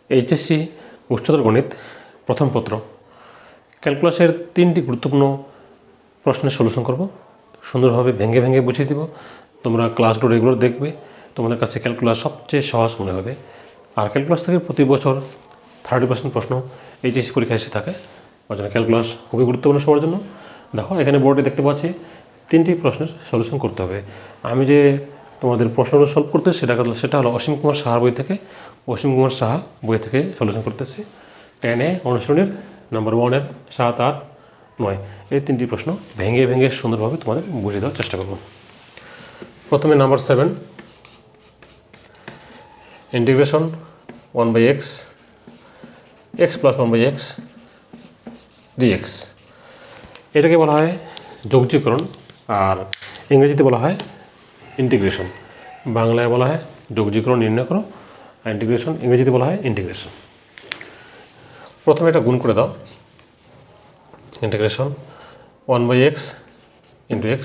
HSC উচ্চতর গণিত প্রথম পত্র ক্যালকুলাসের 3টি গুরুত্বপূর্ণ প্রশ্নের সলিউশন করব। সুন্দরভাবে ভেঙে ভেঙে বুঝিয়ে দেব। তোমরা ক্লাসগুলো রেগুলার দেখবে, তোমাদের কাছে ক্যালকুলাস সবচেয়ে সহজ মনে হবে। আর ক্যালকুলাস থেকে প্রতি বছর 30% প্রশ্ন এইচএসসি পরীক্ষায় এসে থাকে, ওই জন্য ক্যালকুলাস খুবই গুরুত্বপূর্ণ সবার জন্য। দেখো এখানে বোর্ডে দেখতে পাচ্ছি 3টি প্রশ্নের সলিউশন করতে হবে। আমি যে তোমাদের প্রশ্নগুলো সলভ করতে সেটা হলো অসীম কুমার সাহার বই থেকে, অসীম কুমার সাহা বই থেকে সলিউশন করতেছি। 10 অনুশীলনের নাম্বার 1-এর 7, 8, 9 এই 3টি প্রশ্ন ভেঙে ভেঙে সুন্দরভাবে তোমাদের বুঝিয়ে দেওয়ার চেষ্টা করব। প্রথমে number 7, integration 1/x x + 1/x dx। এটাকে বলা হয় যোগজীকরণ, আর ইংরেজিতে বলা হয় ইন্টিগ্রেশন। বাংলায় বলা হয় যোগজীকরণ নির্ণয় করো, আর ইন্টিগ্রেশন ইংরেজিতে বলা হয় ইন্টিগ্রেশন। প্রথমে এটা গুণ করে দাও। Integration 1/x × x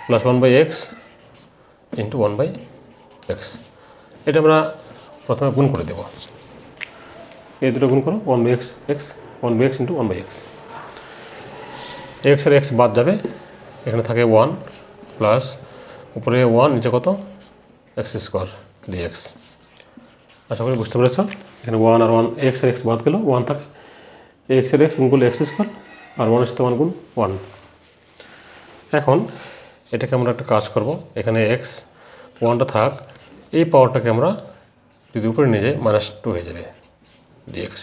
+ 1/x × 1/x। এটা আমরা প্রথমে গুণ করে দেব। এই দুটো গুণ করো, 1/x x 1/x × 1/x। x এর x বাদ যাবে, এখানে থাকে 1 প্লাস উপরে 1 নিচে কত x² dx। আশা করি বুঝতে পেরেছ। এখানে 1 আর 1 x এর x বাদ গেল, 1 থাকে, x এর x গুণ করলে x² আর 1 এর সাথে 1 গুণ 1। এখন এটাকে আমরা একটা কাজ করব, এখানে x 1টা থাক, এই পাওয়ারটাকে আমরা যদি উপরে নিয়ে যাই -2 হয়ে যাবে dx।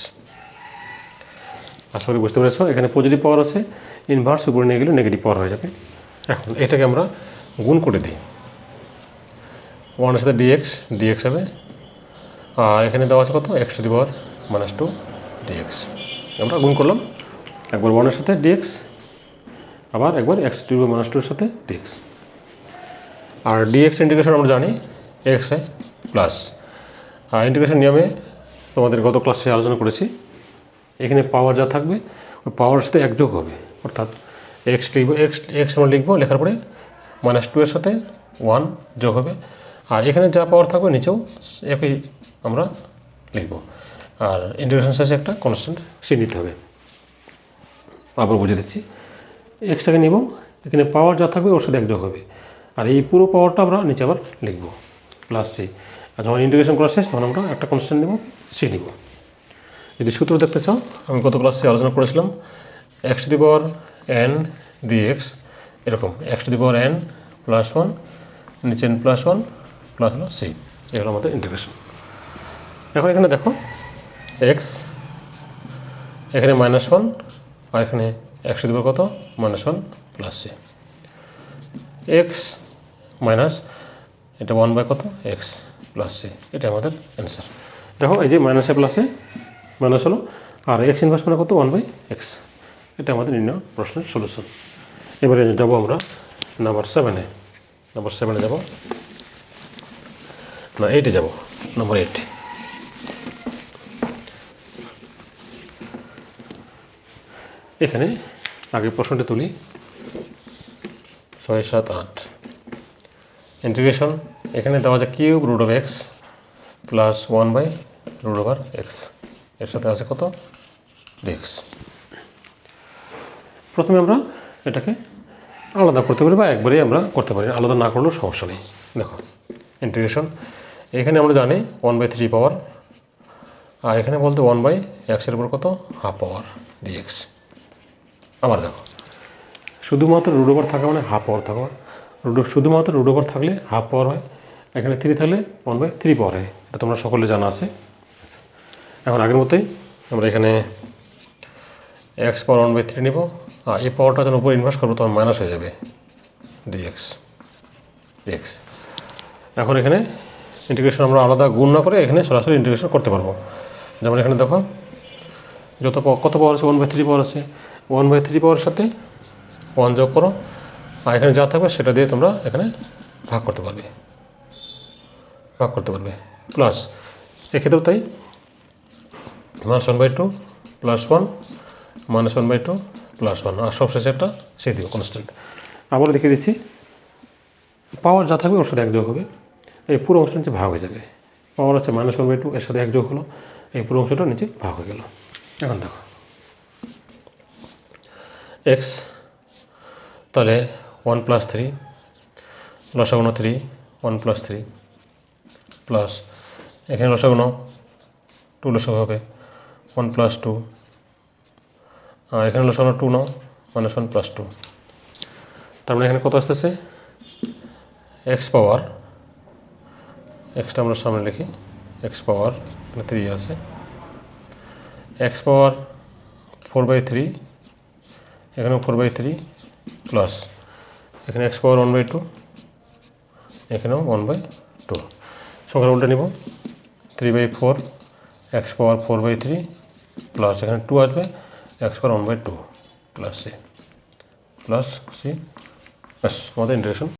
আশা করি বুঝতে পেরেছ। এখানে পজিটিভ পাওয়ার আছে, ইনভার্স উপরে নিয়ে গেলে নেগেটিভ পাওয়ার হয়ে যাবে। এখন এটাকে আমরা গুণ করে দিই, 1 এর সাথে dx হবে, আর এখানে দেওয়া আছে কত x⁻² dx। আমরা গুণ করলাম, একবার 1 এর সাথে dx, আবার একবার x⁻² এর সাথে dx। আর dx ইন্টিগ্রেশন আমরা জানি x হয় প্লাস, আর ইন্টিগ্রেশন নিয়মে তোমাদের গত ক্লাসে আলোচনা করেছি, এখানে পাওয়ার যা থাকবে ওই পাওয়ারের সাথে 1 যোগ হবে, অর্থাৎ x আমরা লিখবো, লেখার পরে -2 এর সাথে 1 যোগ হবে, আর এখানে যা পাওয়ার থাকবে নিচেও একই আমরা লিখব। আর ইন্টিগ্রেশন শেষে একটা কনস্ট্যান্ট সে নিতে হবে। আবার বুঝে দিচ্ছি, এক্সটাকে নিব, এখানে পাওয়ার যা থাকবে ওর সাথে 1 যোগ হবে, আর এই পুরো পাওয়ারটা আমরা নিচে আবার লিখব +c। আর যখন ইন্টিগ্রেশন করা শেষ তখন আমরা একটা কনস্ট্যান্ট নেব, সি নিব। যদি সূত্র দেখতে চাও, আমি গত ক্লাসে আলোচনা করেছিলাম x⁻n dx, এরকম x⁻n + 1 নিচে n+1 প্লাস হলো c। এই হলো আমাদের ইন্টিগ্রেশন। এখন এখানে দেখো x, এখানে -1 আর এখানে x⁻ কত -1 + c, x মাইনাস এটা 1 কত x + c, এটা আমাদের অ্যান্সার। দেখো এই যে মাইনাসে প্লাসে মাইনাস হলো, আর x ইনভার্স মানে কত 1/x। এটা আমাদের নির্ণয় প্রশ্নের সলিউশন। এবারে যাবো আমরা নাম্বার 7-এ। নাম্বার 7-এ যাবো না 8-এ যাবো, নাম্বার 8। এখানে আগে প্রশ্নটি তুলি, 6, 7, 8 ইন্টিগ্রেশন। এখানে দেওয়া আছে √x + 1/√x, এর সাথে আছে কত dx। প্রথমে আমরা এটাকে আলাদা করতে পারি বা একবারেই আমরা করতে পারি, আলাদা না করলেও সমস্যা নেই। দেখো ইন্টিগ্রেশন, এখানে আমরা জানি 1/3 পাওয়ার, আর এখানে বলতে 1/x এর উপর কত ½ পাওয়ার dx। আবার দেখো শুধুমাত্র √ওভার থাকা মানে ½ পাওয়ার থাকা, শুধুমাত্র √ওভার থাকলে ½ পাওয়ার হয়, এখানে 3 থাকলে 1/3 পাওয়ার হয়, এটা তোমরা সকলে জানা আছে। এখন আগের মতোই আমরা এখানে x পাওয়ার 1/3 নেব, আর এই পাওয়ারটা যখন উপর ইনভার্স করবো তখন মাইনাস হয়ে যাবে dx। এখন এখানে ইন্টিগ্রেশন আমরা আলাদা গুণ না করে এখানে সরাসরি ইন্টিগ্রেশন করতে পারবো। যেমন এখানে দেখো কত পাওয়ার আছে 1/3 পাওয়ার আছে, 1/3 পাওয়ারের সাথে 1 যোগ করো, আর এখানে যা থাকবে সেটা দিয়ে তোমরা এখানে ভাগ করতে পারবে প্লাস এক্ষেত্রেও তাই, -1/2 + 1 -1/2 + 1, আর সবশেষে একটা সে দিও কনস্ট্যান্ট। আবার দেখিয়ে দিচ্ছি, পাওয়ার যা থাকবে ওর সাথে 1 যোগ হবে, এই পুরো অংশটা ভাগ হয়ে যাবে। পাওয়ার আছে -1/2, এর সাথে 1 যোগ হলো, এই পুরো অংশটা নিচে ভাগ হয়ে গেল। এখন দেখো এক্স, তাহলে 1 + 3 লসাগু 3, 1 + 3 প্লাস এখানে লসাগু 2 লসাগু হবে 1 + 2, আর এখানে লসাগু 2 -1 + 2, তার মানে এখানে কত আসতেছে এক্স পাওয়ার, এক্সটা আমরা সামনে লিখি, এক্স পাওয়ার 3 আছে, এক্স পাওয়ার 4/3, এখানেও 4/3 প্লাস এখানে এক্স পাওয়ার 1/2, এখানেও 1/2, সংখ্যাটা উল্টে নিব 3/4, এক্স পাওয়ার 4/3 প্লাস এখানে 2 আসবে, এক্স পাওয়ার 1/2 প্লাস সি, প্লাস সি, ব্যাস আমাদের ইন্টিগ্রেশন